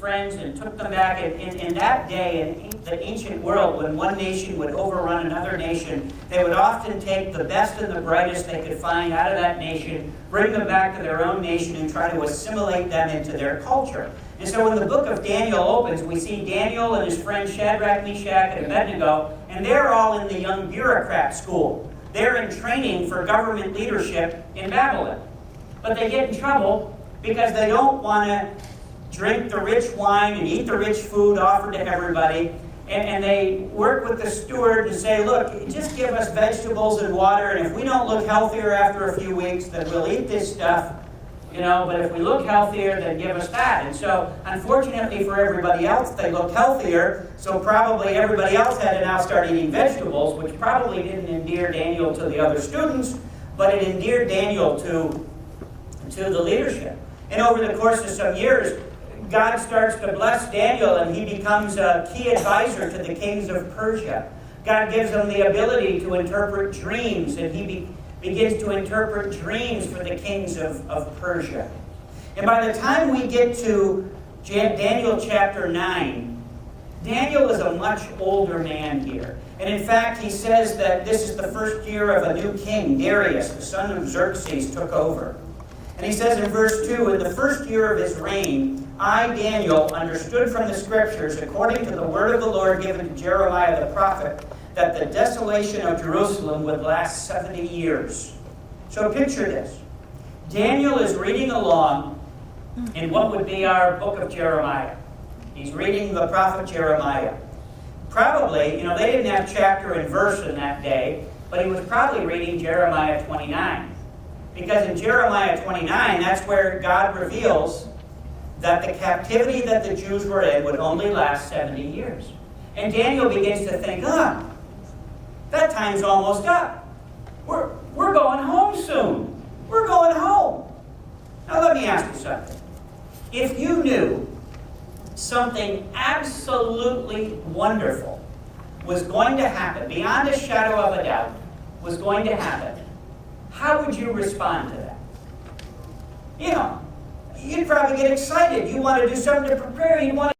friends and took them back. In that day, in the ancient world, when one nation would overrun another nation, they would often take the best and the brightest they could find out of that nation, bring them back to their own nation, and try to assimilate them into their culture. And so when the book of Daniel opens, we see Daniel and his friends Shadrach, Meshach, and Abednego, and they're all in the young bureaucrat school. They're in training for government leadership in Babylon. But they get in trouble because they don't want to drink the rich wine and eat the rich food offered to everybody. And they work with the steward and say, look, just give us vegetables and water, and if we don't look healthier after a few weeks, then we'll eat this stuff. But if we look healthier, then give us that. And so, unfortunately for everybody else, they looked healthier, so probably everybody else had to now start eating vegetables, which probably didn't endear Daniel to the other students, but it endeared Daniel to the leadership. And over the course of some years, God starts to bless Daniel, and he becomes a key advisor to the kings of Persia. God gives him the ability to interpret dreams, and he begins to interpret dreams for the kings of Persia. And by the time we get to Daniel chapter 9, Daniel is a much older man here. And in fact, he says that this is the first year of a new king, Darius, the son of Xerxes, took over. And he says in verse 2, in the first year of his reign, I, Daniel, understood from the scriptures, according to the word of the Lord given to Jeremiah the prophet, that the desolation of Jerusalem would last 70 years. So picture this. Daniel is reading along in what would be our book of Jeremiah. He's reading the prophet Jeremiah. Probably, they didn't have chapter and verse in that day, but he was probably reading Jeremiah 29. Because in Jeremiah 29, that's where God reveals that the captivity that the Jews were in would only last 70 years. And Daniel begins to think, that time's almost up. We're going home soon. We're going home. Now let me ask you something. If you knew something absolutely wonderful was going to happen, beyond a shadow of a doubt, was going to happen, how would you respond to that? You'd probably get excited. You want to do something to prepare. You want